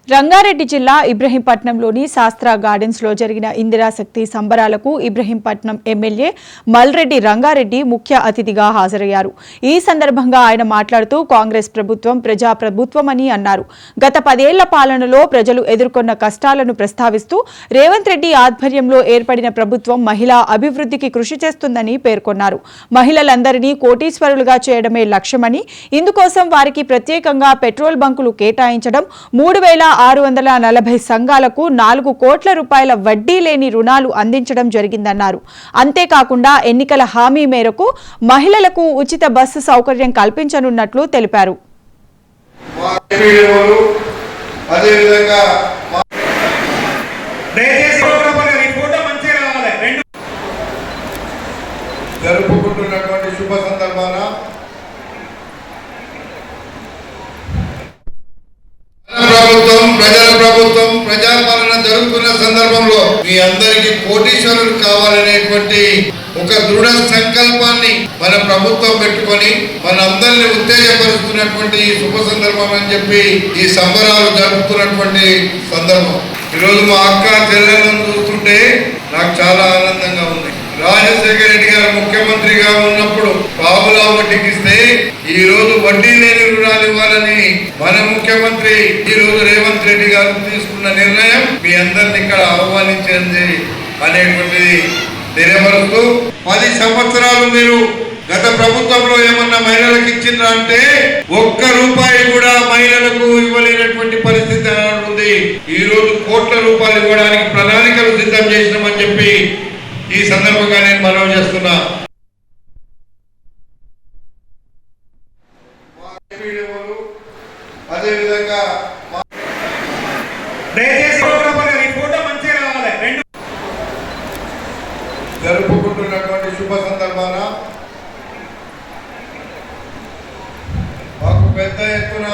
రంగారెడ్డి జిల్లా ఇబ్రహీంపట్నంలోని శాస్త్ర గార్డెన్స్ లో జరిగిన ఇందిరాశక్తి సంబరాలకు ఇబ్రహీంపట్నం ఎమ్మెల్యే మల్రెడ్డి రంగారెడ్డి ముఖ్య అతిథిగా హాజరయ్యారు. ఈ సందర్భంగా ఆయన మాట్లాడుతూ కాంగ్రెస్ ప్రభుత్వం ప్రజా ప్రభుత్వమని అన్నారు. గత 10 ఏళ్ల పాలనలో ప్రజలు ఎదుర్కొన్న కష్టాలను ప్రస్తావిస్తూ రేవంత్ రెడ్డి ఆధ్వర్యంలో ఏర్పడిన ప్రభుత్వం మహిళా అభివృద్ధికి కృషి చేస్తుందని పేర్కొన్నారు. మహిళలందరినీ కోటీశ్వరులుగా చేయడమే లక్ష్యమని, ఇందుకోసం వారికి ప్రత్యేకంగా పెట్రోల్ బంకులు కేటాయించడం, 3640 సంఘాలకు 4 కోట్ల రూపాయల వడ్డీ లేని రుణాలు అందించడం జరిగిందన్నారు. అంతేకాకుండా ఎన్నికల హామీ మేరకు మహిళలకు ఉచిత బస్సు సౌకర్యం కల్పించనున్నట్లు తెలిపారు. జరుపుకుంటున్నటువంటి శుభ సందర్భాన ప్రజల ప్రభుత్వం ప్రజాపాలన జరుగుతున్న సందర్భంలో మీ అందరికీ కోటీశ్వరులు కావాలనేటువంటి ఒక దృఢ సంకల్పాన్ని మన ప్రభుత్వం పెట్టుకొని మన అందరిని ఉత్తేజపరుస్తున్నటువంటి ఈ శుభ సందర్భం అని చెప్పి ఈ సంబరాలు జరుపుతున్నటువంటి సందర్భం. ఈరోజు మా అక్క చెల్లెలను చూస్తుంటే నాకు చాలా ఆనందంగా ఉంది. రాజశేఖర రెడ్డి గారు ముఖ్యమంత్రిగా ఉన్నప్పుడు పావులా వడ్డీకి ఇస్తే ఈ రోజు వడ్డీ లేని రుణాలు ఇవ్వాలని మన ముఖ్యమంత్రి ఈ రోజు రేవంత్ రెడ్డి గారు తీసుకున్న నిర్ణయం మీ అందరిని ఇక్కడ ఆహ్వానించింది అనేటువంటిది తెలియపరుస్తూ, 10 సంవత్సరాలు మీరు గత ప్రభుత్వంలో ఏమన్నా మహిళలకు ఇచ్చిండ్రా అంటే ₹1 కూడా మహిళలకు ఇవ్వలేనటువంటి పరిస్థితి ఉంది. ఈ రోజు కోట్ల రూపాయలు ఇవ్వడానికి ప్రణాళికలు సిద్ధం చేసినామని చెప్పి ఈ సందర్భంగా నేను మనవి చేస్తున్నా. అదేవిధంగా జరుపుకుంటున్నటువంటి శుభ సందర్భాన మాకు పెద్ద ఎత్తున